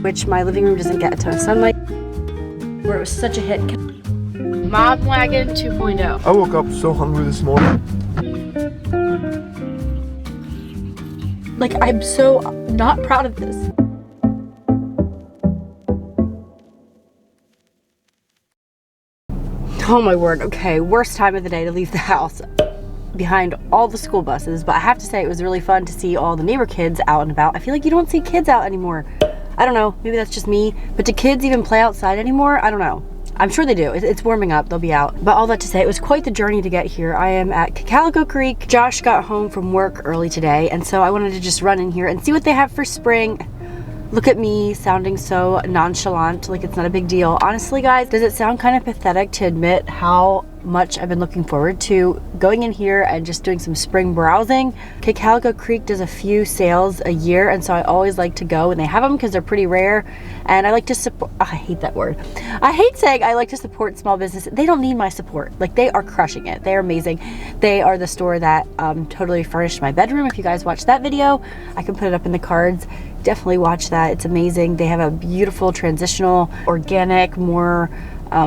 which my living room doesn't get a ton of sunlight, where it was such a hit. Mom Wagon 2.0. I woke up so hungry this morning. Like, I'm so not proud of this. Oh my word, okay, worst time of the day to leave the house behind all the school buses, but I have to say it was really fun to see all the neighbor kids out and about. I feel like you don't see kids out anymore. I don't know, maybe that's just me, but do kids even play outside anymore? I don't know. I'm sure they do. It's warming up, they'll be out. But all that to say, it was quite the journey to get here. I am at Calico Creek. Josh got home from work early today, and so I wanted to just run in here and see what they have for spring. Look at me sounding so nonchalant, like it's not a big deal. Honestly, guys, does it sound kind of pathetic to admit how much I've been looking forward to going in here and just doing some spring browsing? Calico Creek does a few sales a year, and so I always like to go when they have them because they're pretty rare. And I like to support, I hate that word. I hate saying I like to support small business. They don't need my support. Like, they are crushing it. They're amazing. They are the store that totally furnished my bedroom. If you guys watched that video, I can put it up in the cards. Definitely watch that. It's amazing. They have a beautiful transitional, organic, more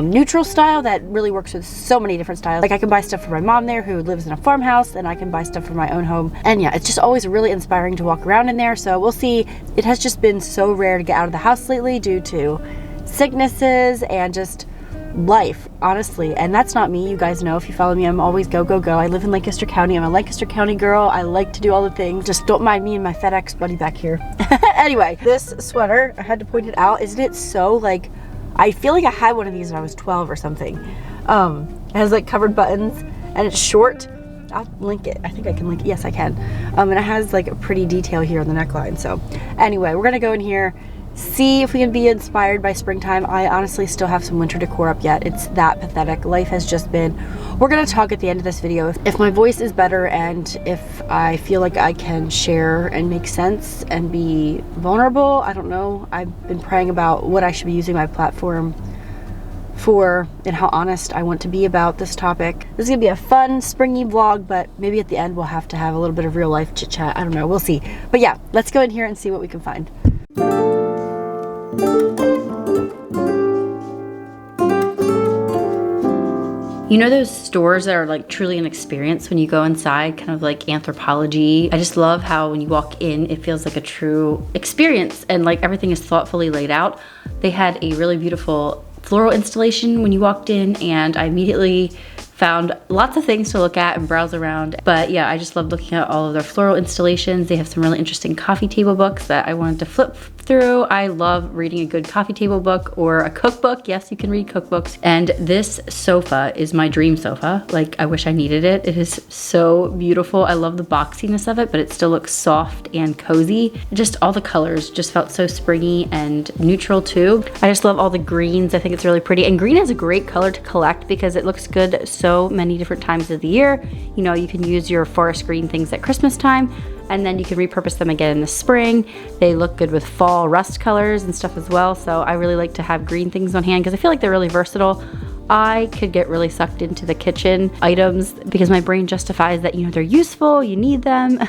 neutral style that really works with so many different styles. Like, I can buy stuff for my mom there who lives in a farmhouse, and I can buy stuff for my own home. And yeah, it's just always really inspiring to walk around in there. So we'll see. It has just been so rare to get out of the house lately due to sicknesses and just life, honestly. And that's not me. You guys know, if you follow me, I'm always go, go, go. I live in Lancaster County. I'm a Lancaster County girl. I like to do all the things. Just don't mind me and my FedEx buddy back here. Anyway, this sweater, I had to point it out. Isn't it so, like, I feel like I had one of these when I was 12 or something. It has like covered buttons and it's short. I'll link it. I think I can link it. Yes, I can. And it has like a pretty detail here on the neckline. So anyway, we're gonna go in here, see if we can be inspired by springtime. I honestly still have some winter decor up yet. It's that pathetic. Life has just been, we're gonna talk at the end of this video. If my voice is better and if I feel like I can share and make sense and be vulnerable, I don't know. I've been praying about what I should be using my platform for and how honest I want to be about this topic. This is gonna be a fun springy vlog, but maybe at the end we'll have to have a little bit of real life chit chat. I don't know, we'll see. But yeah, let's go in here and see what we can find. You know those stores that are like truly an experience when you go inside, kind of like Anthropologie? I just love how when you walk in, it feels like a true experience and like everything is thoughtfully laid out. They had a really beautiful floral installation when you walked in, and I immediately found lots of things to look at and browse around. But yeah, I just love looking at all of their floral installations. They have some really interesting coffee table books that I wanted to flip through. I love reading a good coffee table book or a cookbook. Yes, you can read cookbooks. And this sofa is my dream sofa. Like, I wish I needed it. It is so beautiful. I love the boxiness of it, but it still looks soft and cozy. Just all the colors just felt so springy and neutral too. I just love all the greens. I think it's really pretty. And green is a great color to collect because it looks good so many different times of the year. You know, you can use your forest green things at Christmas time, and then you can repurpose them again in the spring. They look good with fall rust colors and stuff as well. So I really like to have green things on hand because I feel like they're really versatile. I could get really sucked into the kitchen items because my brain justifies that, you know, they're useful, you need them.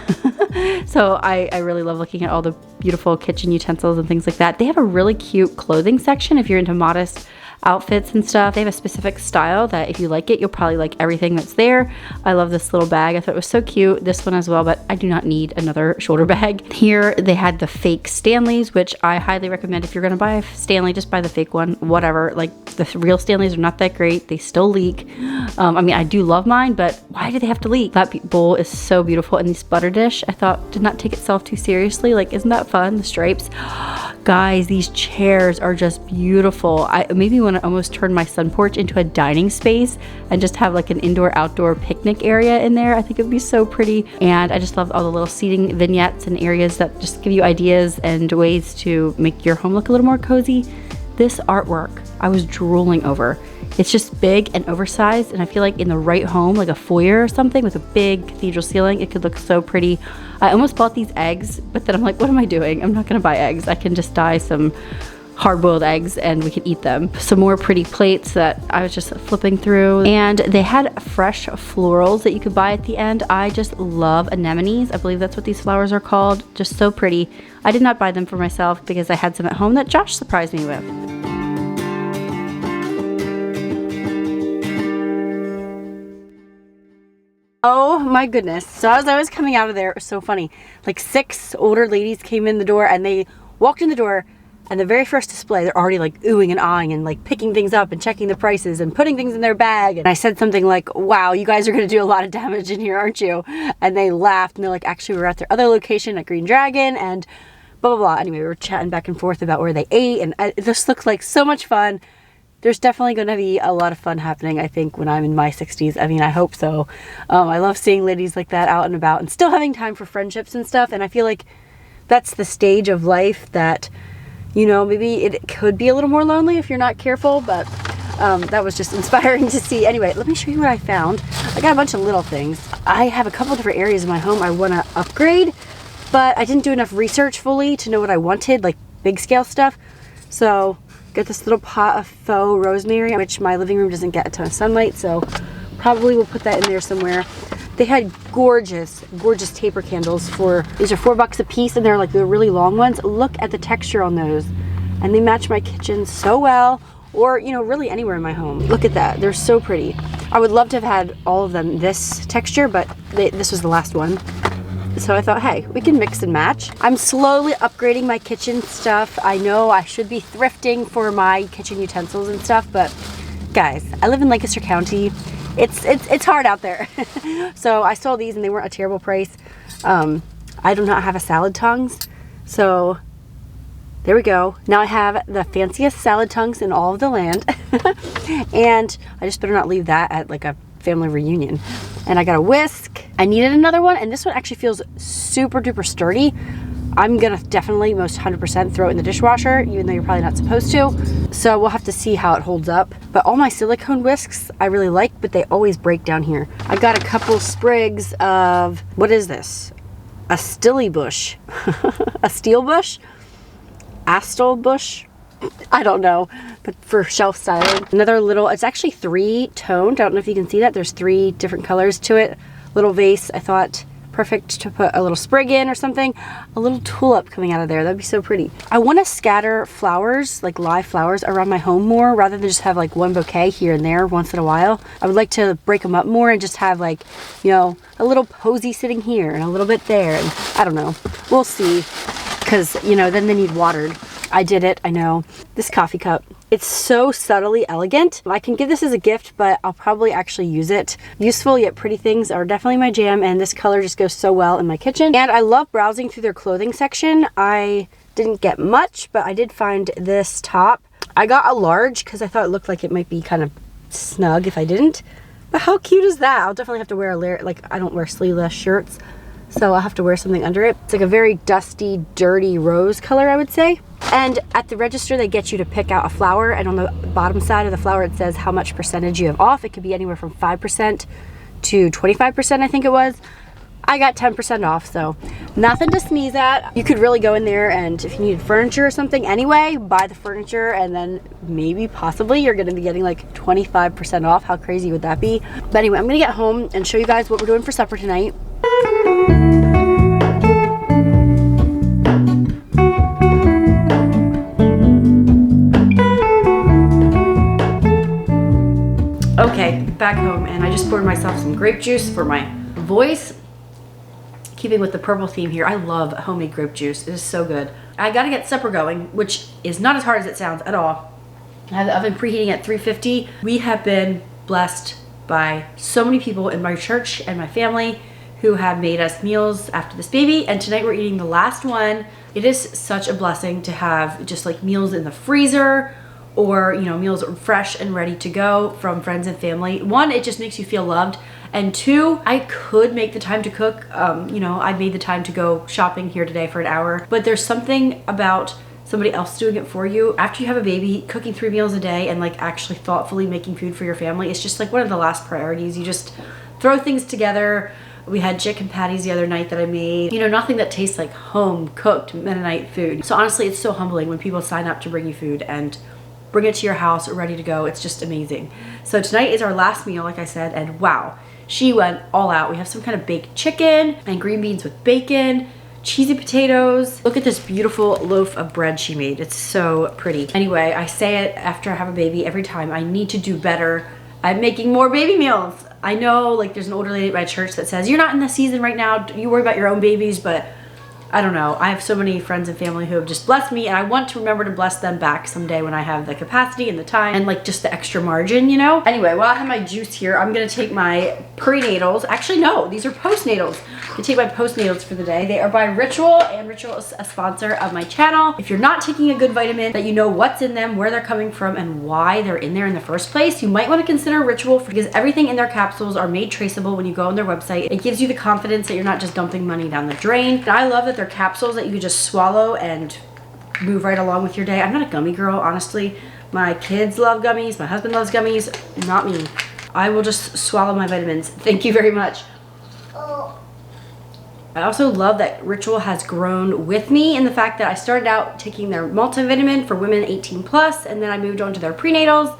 So I really love looking at all the beautiful kitchen utensils and things like that. They have a really cute clothing section if you're into modest outfits and stuff. They have a specific style that if you like it, you'll probably like everything that's there. I love this little bag. I thought it was so cute. This one as well, but I do not need another shoulder bag. Here they had the fake Stanleys, which I highly recommend. If you're gonna buy a Stanley, just buy the fake one, whatever. Like, the real Stanleys are not that great. They still leak. I mean, I do love mine, but why do they have to leak? That bowl is so beautiful. And this butter dish, I thought, did not take itself too seriously. Like, isn't that fun? The stripes. Guys, these chairs are just beautiful. I maybe want to almost turn my sun porch into a dining space and just have like an indoor-outdoor picnic area in there. I think it would be so pretty. And I just love all the little seating vignettes and areas that just give you ideas and ways to make your home look a little more cozy. This artwork, I was drooling over. It's just big and oversized, and I feel like in the right home, like a foyer or something with a big cathedral ceiling, it could look so pretty. I almost bought these eggs, but then I'm like, what am I doing? I'm not gonna buy eggs. I can just dye some hard-boiled eggs and we could eat them. Some more pretty plates that I was just flipping through, and they had fresh florals that you could buy at the end. I just love anemones. I believe that's what these flowers are called. Just so pretty. I did not buy them for myself because I had some at home that Josh surprised me with. Oh my goodness. So as I was coming out of there, it was so funny. Like 6 older ladies came in the door and they walked in the door, and the very first display, they're already like oohing and ahhing and like picking things up and checking the prices and putting things in their bag. And I said something like, wow, you guys are gonna do a lot of damage in here, aren't you? And they laughed and they're like, actually we're at their other location at Green Dragon and blah, blah, blah. Anyway, we were chatting back and forth about where they ate, and it just looked like so much fun. There's definitely gonna be a lot of fun happening, I think, when I'm in my 60s. I mean, I hope so. I love seeing ladies like that out and about and still having time for friendships and stuff. And I feel like that's the stage of life that, you know, maybe it could be a little more lonely if you're not careful, but that was just inspiring to see. Anyway, let me show you what I found. I got a bunch of little things. I have a couple different areas of my home I want to upgrade, but I didn't do enough research fully to know what I wanted, like big scale stuff. So got this little pot of faux rosemary, which my living room doesn't get a ton of sunlight, so probably we'll put that in there somewhere. They had gorgeous, gorgeous taper candles these are $4 a piece, and they're like the really long ones. Look at the texture on those. And they match my kitchen so well, or, you know, really anywhere in my home. Look at that, they're so pretty. I would love to have had all of them this texture, but this was the last one. So I thought, hey, we can mix and match. I'm slowly upgrading my kitchen stuff. I know I should be thrifting for my kitchen utensils and stuff, but guys, I live in Lancaster County. It's hard out there. So I saw these and they weren't a terrible price. I do not have a salad tongs, so there we go. Now I have the fanciest salad tongs in all of the land. And I just better not leave that at like a family reunion. And I got a whisk. I needed another one, and this one actually feels super duper sturdy. I'm gonna definitely most 100% throw it in the dishwasher, even though you're probably not supposed to. So we'll have to see how it holds up. But all my silicone whisks I really like, but they always break down here. I got a couple sprigs of, what is this? A stilly bush. A steel bush? Astle bush? I don't know, but for shelf styling. Another little, it's actually 3-toned. I don't know if you can see that. There's 3 different colors to it. Little vase, I thought perfect to put a little sprig in or something. A little tulip coming out of there, that'd be so pretty. I want to scatter flowers, like live flowers, around my home more rather than just have like one bouquet here and there once in a while. I would like to break them up more and just have like, you know, a little posy sitting here and a little bit there, and I don't know, we'll see, because, you know, then they need watered. I did it, I know. This coffee cup, it's so subtly elegant. I can give this as a gift, but I'll probably actually use it. Useful yet pretty things are definitely my jam, and this color just goes so well in my kitchen. And I love browsing through their clothing section. I didn't get much, but I did find this top. I got a large because I thought it looked like it might be kind of snug if I didn't. But how cute is that? I'll definitely have to wear a layer, like I don't wear sleeveless shirts, so I'll have to wear something under it. It's like a very dusty, dirty rose color, I would say. And at the register, they get you to pick out a flower, and on the bottom side of the flower, it says how much percentage you have off. It could be anywhere from 5% to 25%, I think it was. I got 10% off, so nothing to sneeze at. You could really go in there, and if you needed furniture or something anyway, buy the furniture, and then maybe, possibly, you're gonna be getting like 25% off. How crazy would that be? But anyway, I'm gonna get home and show you guys what we're doing for supper tonight. Okay, back home, and I just poured myself some grape juice for my voice. Keeping with the purple theme here, I love homemade grape juice. It is so good. I gotta get supper going, which is not as hard as it sounds at all. I have the oven preheating at 350. We have been blessed by so many people in my church and my family who have made us meals after this baby, and tonight we're eating the last one. It is such a blessing to have just like meals in the freezer, or, you know, meals fresh and ready to go from friends and family. One, it just makes you feel loved. And two, I could make the time to cook. You know, I made the time to go shopping here today for an hour, but there's something about somebody else doing it for you. After you have a baby, cooking 3 meals a day and like actually thoughtfully making food for your family, it's just like one of the last priorities. You just throw things together, We had chicken patties the other night that I made. You know, nothing that tastes like home cooked Mennonite food. So honestly, it's so humbling when people sign up to bring you food and bring it to your house ready to go. It's just amazing. So tonight is our last meal, like I said, and wow, she went all out. We have some kind of baked chicken and green beans with bacon, cheesy potatoes. Look at this beautiful loaf of bread she made. It's so pretty. Anyway, I say it after I have a baby every time. I need to do better at making more baby meals. I know, like, there's an older lady at my church that says, you're not in the season right now, you worry about your own babies, but I don't know. I have so many friends and family who have just blessed me, and I want to remember to bless them back someday when I have the capacity and the time and like just the extra margin, you know? Anyway, while I have my juice here, I'm gonna take my prenatals. Actually, no, these are postnatals. I take my postnatals for the day. They are by Ritual, and Ritual is a sponsor of my channel. If you're not taking a good vitamin, that you know what's in them, where they're coming from, and why they're in there in the first place, you might want to consider Ritual because everything in their capsules are made traceable when you go on their website. It gives you the confidence that you're not just dumping money down the drain. And I love that they're capsules that you can just swallow and move right along with your day. I'm not a gummy girl, honestly. My kids love gummies. My husband loves gummies. Not me. I will just swallow my vitamins. Thank you very much. I also love that Ritual has grown with me in the fact that I started out taking their multivitamin for women 18 plus, and then I moved on to their prenatals.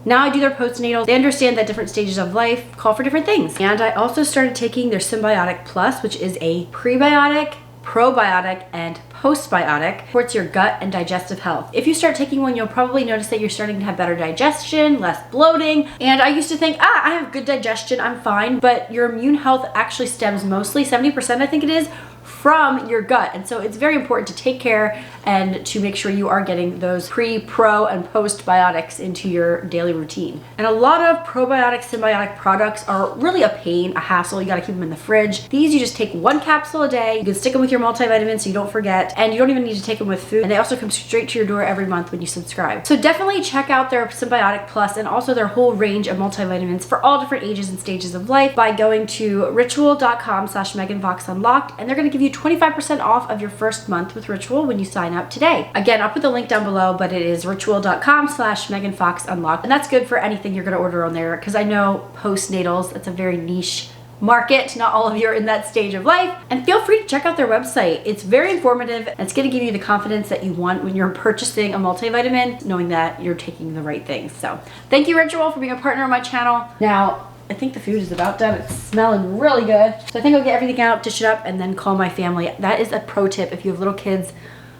Now I do their postnatals. They understand that different stages of life call for different things. And I also started taking their Symbiotic Plus, which is a prebiotic, probiotic, and postbiotic. Supports your gut and digestive health. If you start taking one, you'll probably notice that you're starting to have better digestion, less bloating. And I used to think, I have good digestion, I'm fine. But your immune health actually stems mostly, 70% I think it is, from your gut. And so it's very important to take care and to make sure you are getting those pre, pro, and postbiotics into your daily routine. And a lot of probiotic, symbiotic products are really a pain, a hassle. You gotta keep them in the fridge. These you just take one capsule a day. You can stick them with your multivitamin so you don't forget, and you don't even need to take them with food. And they also come straight to your door every month when you subscribe. So definitely check out their Symbiotic Plus and also their whole range of multivitamins for all different ages and stages of life by going to ritual.com/meganfoxunlocked, and they're gonna give you 25% off of your first month with Ritual when you sign up today. Again, I'll put the link down below, but it is ritual.com/meganfoxunlocked, and that's good for anything you're gonna order on there because I know postnatals, it's a very niche market. Not all of you are in that stage of life, and feel free to check out their website. It's very informative, and it's going to give you the confidence that you want when you're purchasing a multivitamin, knowing that you're taking the right things. So thank you, Ritual, for being a partner on my channel. Now I think the food is about done. It's smelling really good, so I think I'll get everything out, dish it up, and then call my family. That is a pro tip if you have little kids.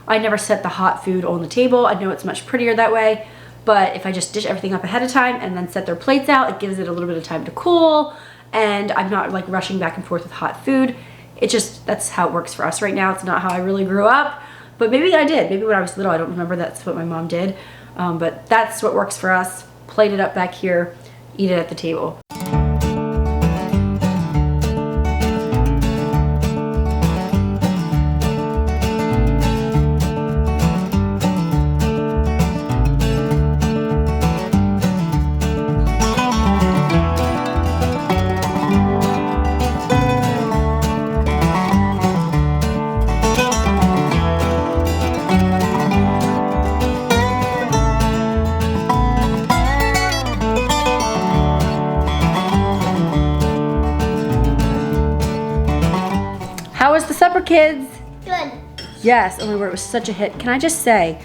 I never set the hot food on the table. I know it's much prettier that way, but if I just dish everything up ahead of time and then set their plates out, it gives it a little bit of time to cool, and I'm not like rushing back and forth with hot food. It just, that's how it works for us right now. It's not how I really grew up, but maybe I did. Maybe when I was little, I don't remember that's what my mom did, but that's what works for us. Plate it up back here, eat it at the table. How was the supper, kids? Good. Yes, oh my word, it was such a hit. Can I just say,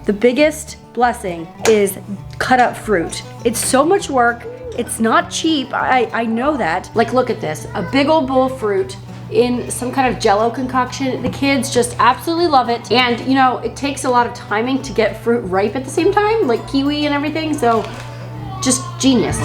the biggest blessing is cut up fruit. It's so much work. It's not cheap. I know that. Like, look at this, a big old bowl of fruit in some kind of Jello concoction. The kids just absolutely love it. And you know, it takes a lot of timing to get fruit ripe at the same time, like kiwi and everything. So just genius.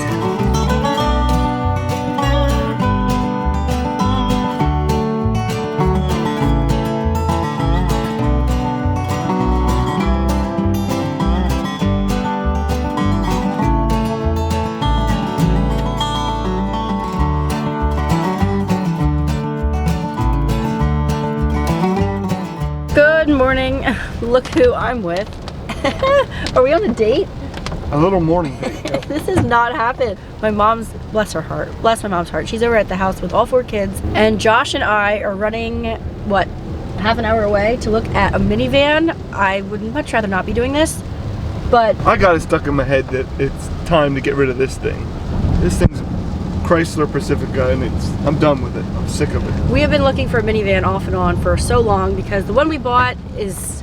Good morning. Look who I'm with. Are we on a date? A little morning date. Yep. This has not happened. My mom's, bless her heart, bless my mom's heart. She's over at the house with all 4 kids, and Josh and I are running, what, half an hour away to look at a minivan. I would much rather not be doing this, but I got it stuck in my head that it's time to get rid of this thing. This thing's Chrysler Pacifica, and I'm done with it. I'm sick of it. We have been looking for a minivan off and on for so long because the one we bought is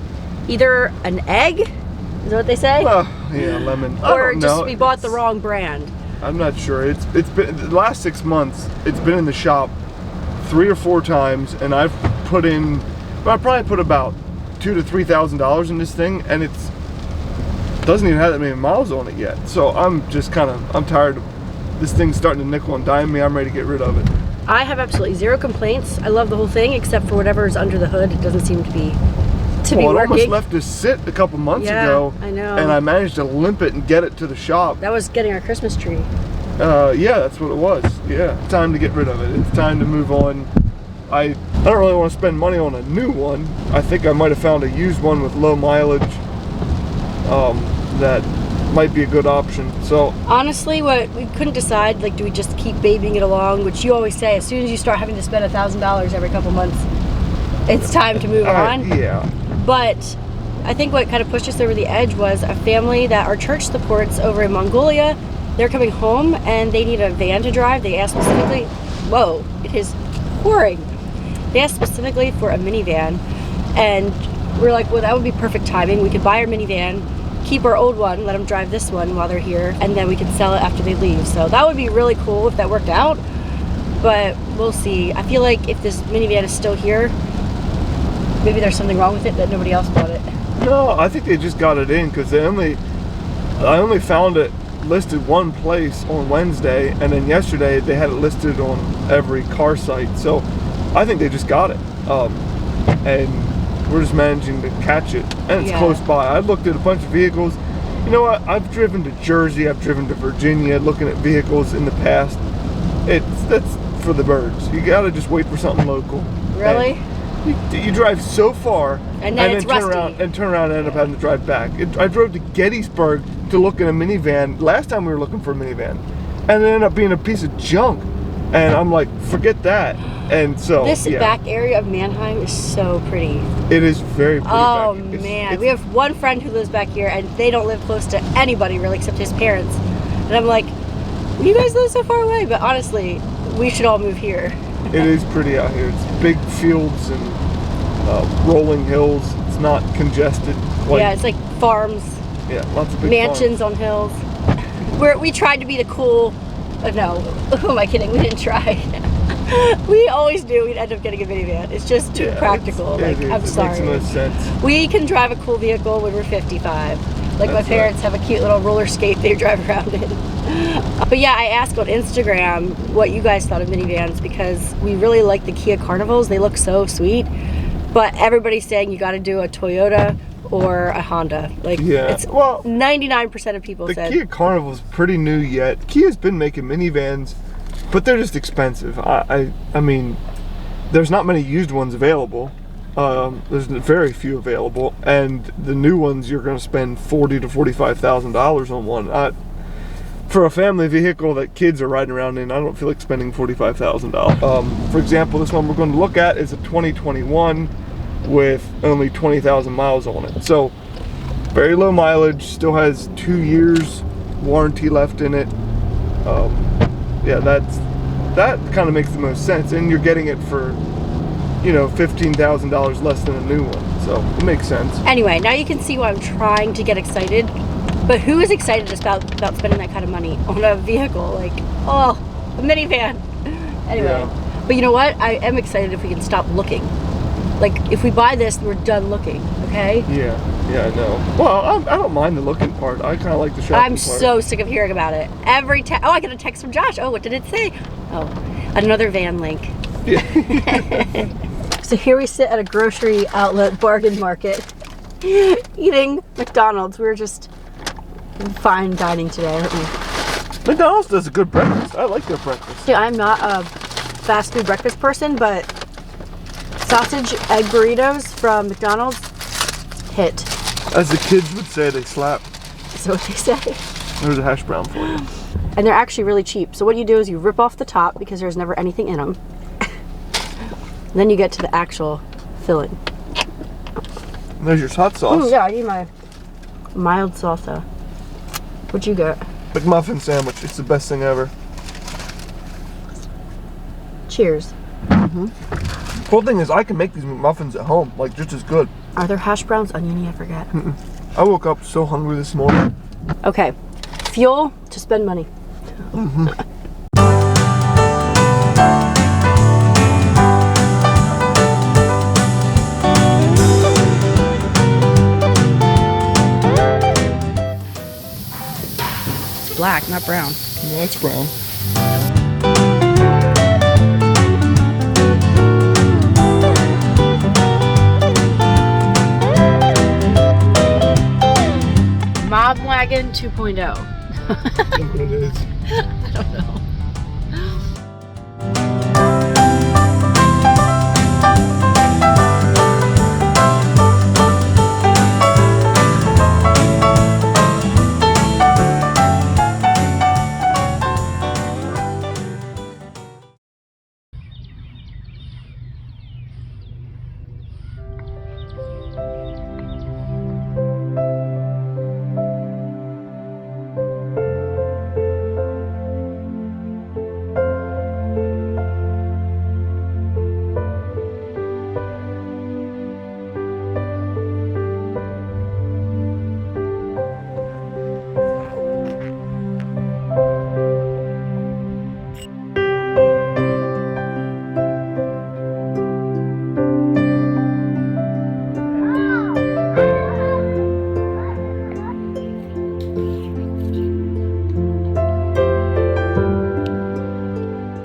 either an egg, is that what they say? Yeah, lemon. Or just we bought the wrong brand. I'm not sure. It's been the last 6 months. It's been in the shop 3 or 4 times, and I've put in. I probably put about $2,000 to $3,000 in this thing, and it doesn't even have that many miles on it yet. So I'm just I'm tired of this thing starting to nickel and dime me. I'm ready to get rid of it. I have absolutely zero complaints. I love the whole thing, except for whatever is under the hood. It doesn't seem to be working. It almost left to sit a couple months ago. I know. And I managed to limp it and get it to the shop. That was getting our Christmas tree. Yeah, that's what it was. Yeah, time to get rid of it. It's time to move on. I don't really want to spend money on a new one. I think I might have found a used one with low mileage that might be a good option. So honestly, what we couldn't decide, like, do we just keep babying it along, which you always say as soon as you start having to spend $1,000 every couple months, it's time to move on. Yeah. But I think what kind of pushed us over the edge was a family that our church supports over in Mongolia. They're coming home and they need a van to drive. They asked specifically, whoa, it is pouring. They asked specifically for a minivan, and we're like, well, that would be perfect timing. We could buy our minivan, keep our old one, let them drive this one while they're here, and then we could sell it after they leave. So that would be really cool if that worked out, but we'll see. I feel like if this minivan is still here, maybe there's something wrong with it that nobody else bought it. No, I think they just got it in because I only found it listed one place on Wednesday, and then yesterday they had it listed on every car site. So I think they just got it, and we're just managing to catch it, and it's close by. I looked at a bunch of vehicles. You know what? I've driven to Jersey, I've driven to Virginia, looking at vehicles in the past. That's for the birds. You gotta just wait for something local. Really? You drive so far, and then it's rusty. turn around and end up having to drive back. I drove to Gettysburg to look at a minivan last time we were looking for a minivan, and it ended up being a piece of junk. And I'm like, forget that. And so this back area of Mannheim is so pretty. It is very pretty. Oh man, we have one friend who lives back here, and they don't live close to anybody really except his parents. And I'm like, you guys live so far away, but honestly, we should all move here. It is pretty out here. It's big fields and rolling hills. It's not congested. Yeah, it's like farms. Yeah, lots of big mansions farms. On hills. We tried to be the cool. No, who am I kidding? We didn't try. We always do. We'd end up getting a minivan. It's just too practical. I'm sorry. It makes no sense. We can drive a cool vehicle when we're 55. Like my parents have a cute little roller skate they drive around in. But yeah, I asked on Instagram what you guys thought of minivans because we really like the Kia Carnivals. They look so sweet. But everybody's saying you got to do a Toyota or a Honda. Like, it's 99% of people said. The Kia Carnival's pretty new yet. Kia's been making minivans, but they're just expensive. I mean, there's not many used ones available. There's very few available, and the new ones you're going to spend $40,000 to $45,000 on one. For a family vehicle that kids are riding around in, I don't feel like spending $45,000. For example, this one we're going to look at is a 2021 with only 20,000 miles on it. So very low mileage, still has 2 years warranty left in it. Yeah, that kind of makes the most sense, and you're getting it for, you know, $15,000 less than a new one, so it makes sense. Anyway, now you can see why I'm trying to get excited. But who is excited about spending that kind of money on a vehicle? Like, oh, a minivan. Anyway, but you know what? I am excited if we can stop looking. Like, if we buy this, we're done looking, okay? Yeah, I know. Well, I don't mind the looking part. I kind of like the shopping part. I'm so sick of hearing about it. Every time. Oh, I got a text from Josh. Oh, what did it say? Oh, another van link. Yeah. So here we sit at a grocery outlet bargain market eating McDonald's. We're just fine dining today, aren't we? McDonald's does a good breakfast. I like their breakfast. Yeah, I'm not a fast food breakfast person, but sausage egg burritos from McDonald's hit. As the kids would say, they slap. That's what they say. There's a hash brown for you. And they're actually really cheap. So what you do is you rip off the top because there's never anything in them. Then you get to the actual filling. And there's your hot sauce. Ooh, yeah, I need my mild salsa. What'd you get? McMuffin sandwich. It's the best thing ever. Cheers. Cool thing is I can make these McMuffins at home, like just as good. Are there hash browns oniony? I forget. I woke up so hungry this morning. Okay, fuel to spend money. It's black, not brown. No, it's brown. Mob Wagon 2.0. That's what it is. I don't know.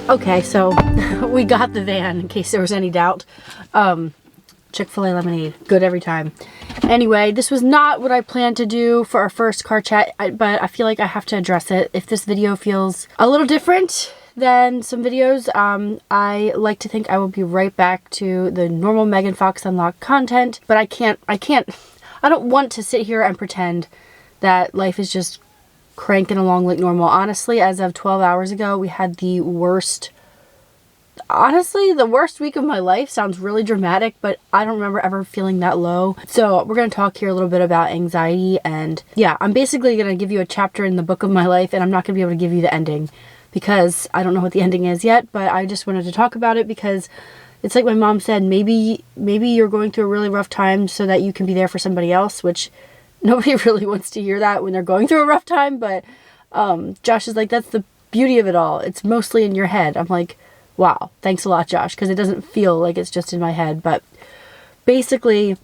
Okay, so we got the van in case there was any doubt. Chick-fil-A lemonade, good every time. Anyway, this was not what I planned to do for our first car chat, but I feel like I have to address it. If this video feels a little different than some videos, I like to think I will be right back to the normal Megan Fox Unlocked content, but I don't want to sit here and pretend that life is just cranking along like normal. Honestly, as of 12 hours ago, we had the worst week of my life. Sounds really dramatic, but I don't remember ever feeling that low. So we're going to talk here a little bit about anxiety, and yeah, I'm basically going to give you a chapter in the book of my life, and I'm not going to be able to give you the ending because I don't know what the ending is yet, but I just wanted to talk about it because it's like my mom said, maybe you're going through a really rough time so that you can be there for somebody else, which nobody really wants to hear that when they're going through a rough time, but Josh is like, that's the beauty of it all. It's mostly in your head. I'm like, wow, thanks a lot, Josh, because it doesn't feel like it's just in my head. But basically,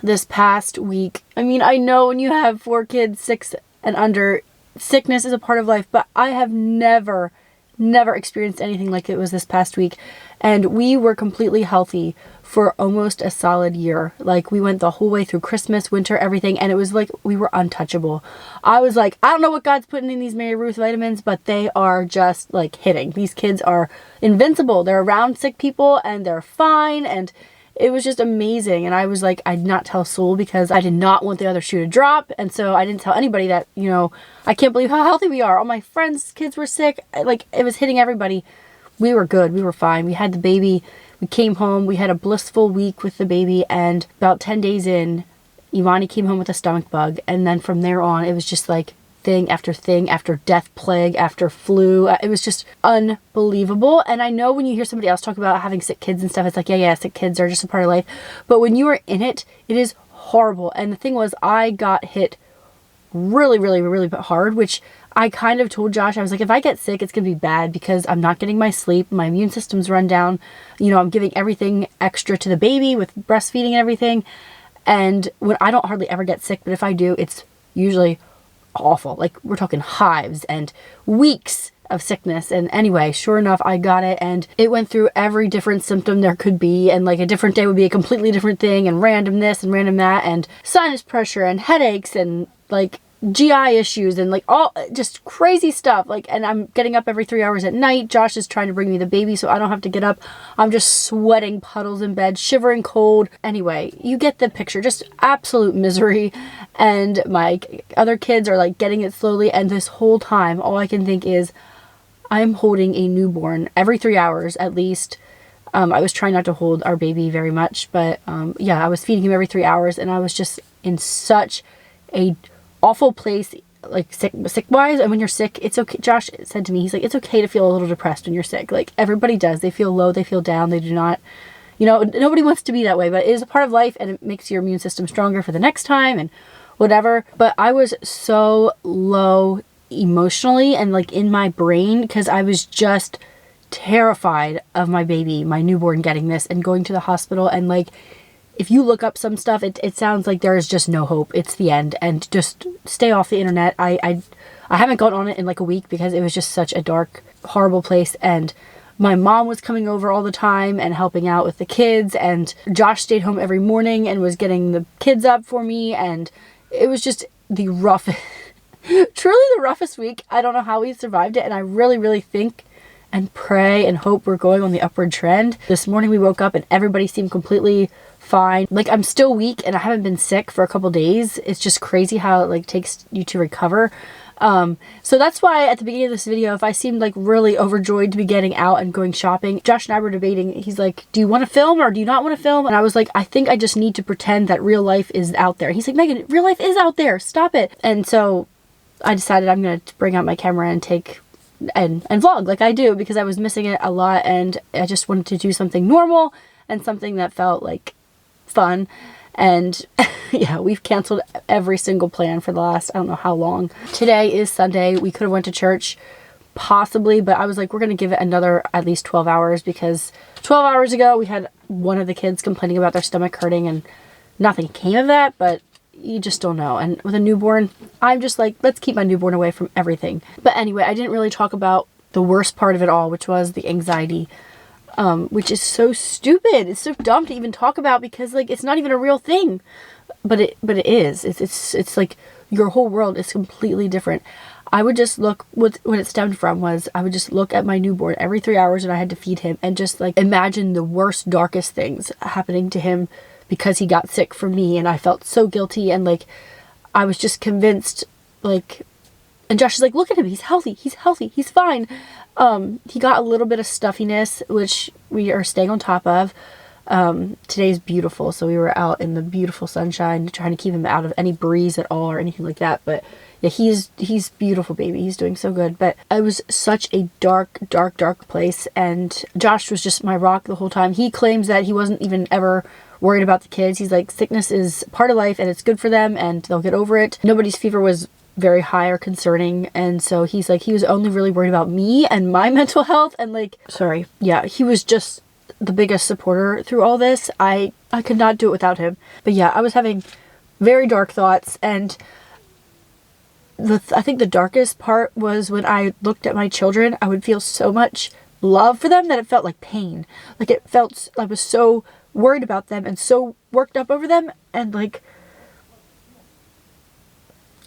this past week, I mean, I know when you have 4 kids, 6 and under, sickness is a part of life, but I have never experienced anything like it was this past week. And we were completely healthy for almost a solid year. Like, we went the whole way through Christmas, winter, everything, and it was like we were untouchable. I was like, I don't know what God's putting in these Mary Ruth vitamins, but they are just like hitting. These kids are invincible. They're around sick people and they're fine, and it was just amazing. And I was like, I did not tell Soul because I did not want the other shoe to drop, and so I didn't tell anybody that, you know, I can't believe how healthy we are. All my friends' kids were sick. Like, it was hitting everybody. We were good. We were fine. We had the baby. We came home. We had a blissful week with the baby, and about 10 days in, Evonnie came home with a stomach bug, and then from there on, it was just like thing after death plague after flu. It was just unbelievable. And I know when you hear somebody else talk about having sick kids and stuff, it's like, yeah, sick kids are just a part of life. But when you are in it, it is horrible. And the thing was, I got hit really hard, which I kind of told Josh, I was like, if I get sick, it's going to be bad because I'm not getting my sleep. My immune system's run down. You know, I'm giving everything extra to the baby with breastfeeding and everything. And when I don't hardly ever get sick, but if I do, it's usually awful. Like, we're talking hives and weeks of sickness. And anyway, sure enough, I got it, and it went through every different symptom there could be, and like a different day would be a completely different thing, and random this and random that, and sinus pressure and headaches and like GI issues and like all just crazy stuff. Like, and I'm getting up every 3 hours at night. Josh is trying to bring me the baby so I don't have to get up. I'm just sweating puddles in bed, shivering cold. Anyway, you get the picture. Just absolute misery. And my other kids are like getting it slowly. And this whole time, all I can think is I'm holding a newborn every 3 hours at least. I was trying not to hold our baby very much, but yeah, I was feeding him every 3 hours, and I was just in such a awful place. like sick wise. And when you're sick, it's okay. Josh said to me, he's like, it's okay to feel a little depressed when you're sick. Like everybody does. They feel low, they feel down. They do not, you know, nobody wants to be that way, but it is a part of life, and it makes your immune system stronger for the next time and whatever. But I was so low emotionally and like in my brain because I was just terrified of my baby, my newborn, getting this and going to the hospital. And like, if you look up some stuff, it sounds like there is just no hope. It's the end, and just stay off the internet. I haven't gone on it in like a week because it was just such a dark, horrible place. And my mom was coming over all the time and helping out with the kids, and Josh stayed home every morning and was getting the kids up for me. And it was just the roughest, truly the roughest week. I don't know how we survived it. And I really, really think and pray and hope we're going on the upward trend. This morning we woke up and everybody seemed completely fine. Like, I'm still weak and I haven't been sick for a couple days. It's just crazy how it like takes you to recover. So that's why at the beginning of this video, if I seemed like really overjoyed to be getting out and going shopping, Josh and I were debating. He's like, do you want to film or do you not want to film? And I was like, I think I just need to pretend that real life is out there. He's like, Megan, real life is out there. Stop it. And so I decided I'm going to bring out my camera and take and vlog like I do, because I was missing it a lot and I just wanted to do something normal and something that felt like fun. And yeah, we've canceled every single plan for the last, I don't know how long. Today is Sunday. We could have went to church possibly, but I was like, we're going to give it another at least 12 hours, because 12 hours ago we had one of the kids complaining about their stomach hurting and nothing came of that, but you just don't know. And with a newborn, I'm just like, let's keep my newborn away from everything. But anyway, I didn't really talk about the worst part of it all, which was the anxiety. Which is so stupid. It's so dumb to even talk about, because like it's not even a real thing, but it is. It's like your whole world is completely different. I would just look, what it stemmed from was I would just look at my newborn every 3 hours and I had to feed him, and just like imagine the worst, darkest things happening to him because he got sick from me, and I felt so guilty. And like I was just convinced, like, and Josh is like, look at him, he's healthy, he's fine. He got a little bit of stuffiness, which we are staying on top of. Today's beautiful, so we were out in the beautiful sunshine trying to keep him out of any breeze at all or anything like that. But yeah, he's beautiful baby. He's doing so good. But it was such a dark place, and Josh was just my rock the whole time. He claims that he wasn't even ever worried about the kids. He's like, sickness is part of life and it's good for them and they'll get over it. Nobody's fever was very high or concerning, and so he's like, he was only really worried about me and my mental health. And like, sorry, yeah, he was just the biggest supporter through all this. I could not do it without him. But yeah, I was having very dark thoughts, and I think the darkest part was when I looked at my children, I would feel so much love for them that it felt like pain. Like it felt, I was so worried about them and so worked up over them, and like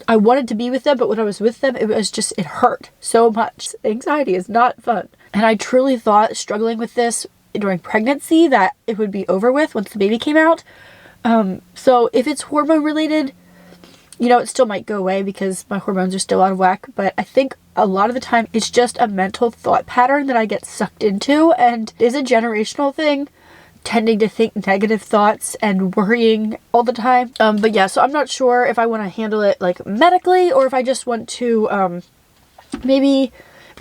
I wanted to be with them, but when I was with them, it was just, it hurt so much. Anxiety is not fun. And I truly thought, struggling with this during pregnancy, that it would be over with once the baby came out. So if it's hormone related, you know, it still might go away because my hormones are still out of whack. But I think a lot of the time it's just a mental thought pattern that I get sucked into, and is a generational thing, tending to think negative thoughts and worrying all the time. But yeah, so I'm not sure if I want to handle it like medically, or if I just want to, maybe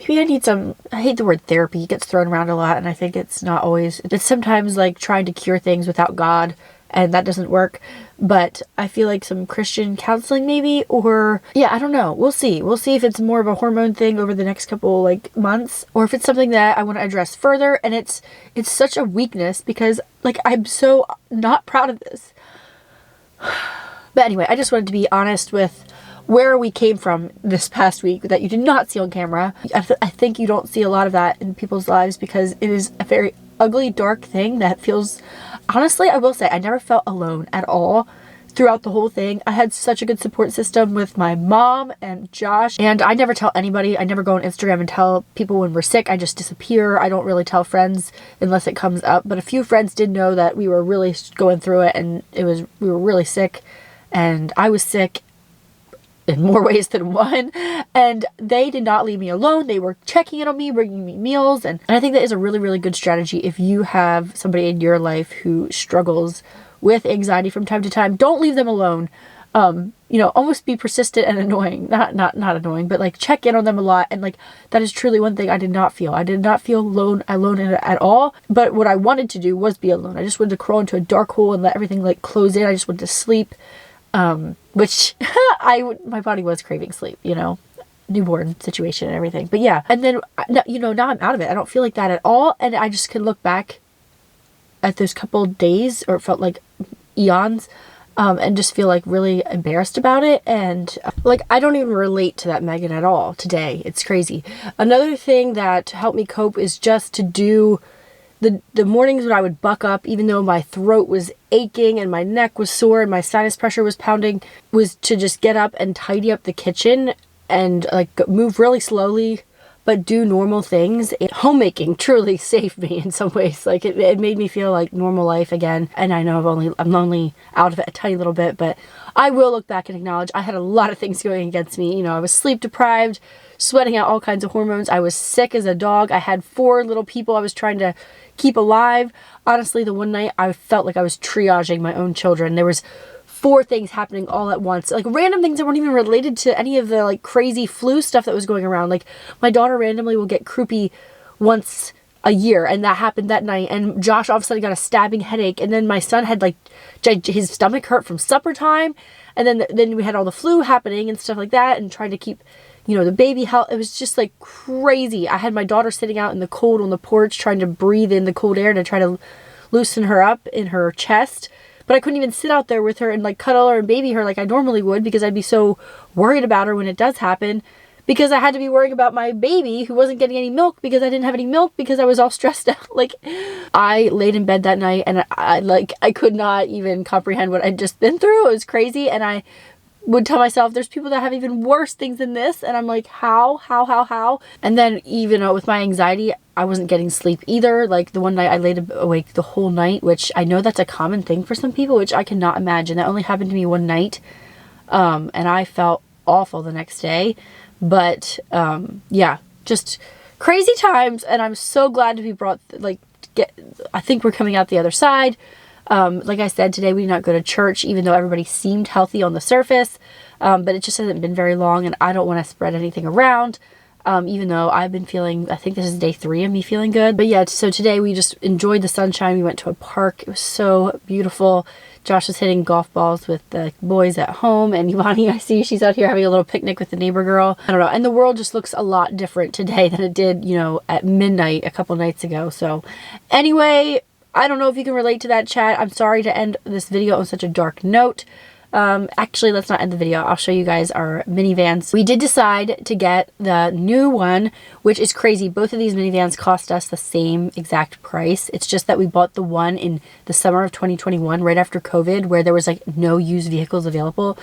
I need some, I hate the word therapy, it gets thrown around a lot, and I think it's not always, it's sometimes like trying to cure things without God, and that doesn't work. But I feel like some Christian counseling maybe, or yeah, I don't know. We'll see if it's more of a hormone thing over the next couple like months, or if it's something that I want to address further. And it's such a weakness, because like I'm so not proud of this. But anyway, I just wanted to be honest with where we came from this past week that you did not see on camera. I think you don't see a lot of that in people's lives, because it is a very ugly, dark thing that feels, honestly, I will say, I never felt alone at all throughout the whole thing. I had such a good support system with my mom and Josh, and I never tell anybody. I never go on Instagram and tell people when we're sick. I just disappear. I don't really tell friends unless it comes up, but a few friends did know that we were really going through it, and we were really sick, and I was sick in more ways than one, and they did not leave me alone. They were checking in on me, bringing me meals, and I think that is a really, really good strategy if you have somebody in your life who struggles with anxiety from time to time. Don't leave them alone. you know, almost be persistent and annoying. Not annoying, but like check in on them a lot. And like, that is truly one thing I did not feel. I did not feel alone at all. But what I wanted to do was be alone. I just wanted to crawl into a dark hole and let everything like close in. I just wanted to sleep. Which my body was craving sleep, you know, newborn situation and everything. But yeah, and then, you know, now I'm out of it. I don't feel like that at all. And I just can look back at those couple days, or it felt like eons, and just feel like really embarrassed about it. And like, I don't even relate to that Megan at all today. It's crazy. Another thing that helped me cope is just to do the mornings when I would buck up, even though my throat was aching and my neck was sore and my sinus pressure was pounding, was to just get up and tidy up the kitchen and like move really slowly, but do normal things. Homemaking truly saved me in some ways. Like it made me feel like normal life again. And I know I'm only out of it a tiny little bit, but I will look back and acknowledge I had a lot of things going against me. You know, I was sleep deprived, sweating out all kinds of hormones. I was sick as a dog. I had 4 little people I was trying to keep alive. Honestly, the one night I felt like I was triaging my own children. There was 4 things happening all at once, like random things that weren't even related to any of the like crazy flu stuff that was going around. Like my daughter randomly will get croupy once a year, and that happened that night. And Josh all of a sudden got a stabbing headache, and then my son had like his stomach hurt from supper time, and then we had all the flu happening and stuff like that, and trying to keep, you know, the baby health. It was just like crazy. I had my daughter sitting out in the cold on the porch trying to breathe in the cold air to try to loosen her up in her chest. But I couldn't even sit out there with her and like cuddle her and baby her like I normally would, because I'd be so worried about her when it does happen, because I had to be worrying about my baby who wasn't getting any milk because I didn't have any milk because I was all stressed out. Like, I laid in bed that night and I could not even comprehend what I'd just been through. It was crazy. And I would tell myself there's people that have even worse things than this, and I'm like, how? And then even with my anxiety, I wasn't getting sleep either. Like the one night I laid awake the whole night, which I know that's a common thing for some people, which I cannot imagine. That only happened to me one night, and I felt awful the next day. But yeah, just crazy times, and I'm so glad to be brought I think we're coming out the other side. Like I said, today we did not go to church, even though everybody seemed healthy on the surface. But it just hasn't been very long, and I don't want to spread anything around. Even though I've been feeling, I think this is day 3 of me feeling good. But yeah, so today we just enjoyed the sunshine. We went to a park. It was so beautiful. Josh was hitting golf balls with the boys at home, and Evonnie, I see she's out here having a little picnic with the neighbor girl. I don't know. And the world just looks a lot different today than it did, you know, at midnight a couple nights ago. So anyway, I don't know if you can relate to that, chat. I'm sorry to end this video on such a dark note. Actually, let's not end the video. I'll show you guys our minivans. We did decide to get the new one, which is crazy. Both of these minivans cost us the same exact price. It's just that we bought the one in the summer of 2021, right after COVID, where there was like no used vehicles available.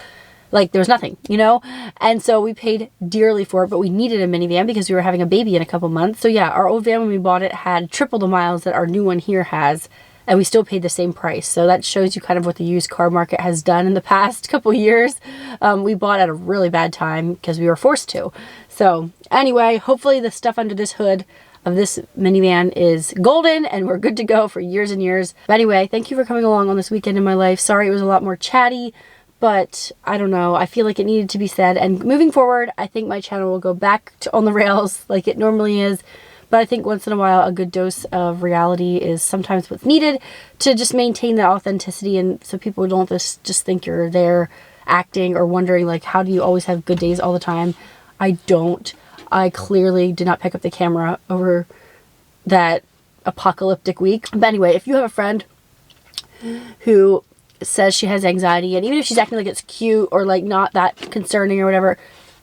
Like there was nothing, you know? And so we paid dearly for it, but we needed a minivan because we were having a baby in a couple months. So yeah, our old van when we bought it had triple the miles that our new one here has, and we still paid the same price. So that shows you kind of what the used car market has done in the past couple years. We bought at a really bad time because we were forced to. So anyway, hopefully the stuff under this hood of this minivan is golden and we're good to go for years and years. But anyway, thank you for coming along on this weekend in my life. Sorry it was a lot more chatty, but I don't know. I feel like it needed to be said. And moving forward, I think my channel will go back to on the rails like it normally is. But I think once in a while, a good dose of reality is sometimes what's needed to just maintain that authenticity, and so people don't just think you're there acting or wondering, like, how do you always have good days all the time? I don't. I clearly did not pick up the camera over that apocalyptic week. But anyway, if you have a friend who says she has anxiety, and even if she's acting like it's cute or like not that concerning or whatever,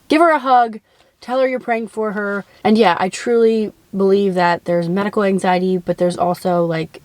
give her a hug. Tell her you're praying for her. And yeah, I truly believe that there's medical anxiety, but there's also like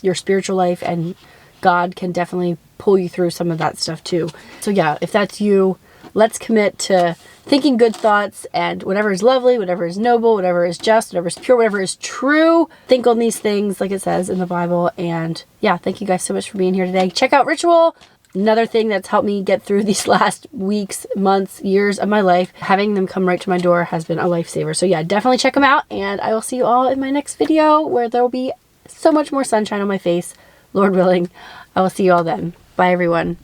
your spiritual life, and God can definitely pull you through some of that stuff too. So yeah, if that's you, let's commit to thinking good thoughts, and whatever is lovely, whatever is noble, whatever is just, whatever is pure, whatever is true, think on these things like it says in the Bible. And yeah, thank you guys so much for being here today. Check out Ritual. Another thing that's helped me get through these last weeks, months, years of my life. Having them come right to my door has been a lifesaver. So yeah, definitely check them out, and I will see you all in my next video where there will be so much more sunshine on my face, Lord willing. I will see you all then. Bye everyone.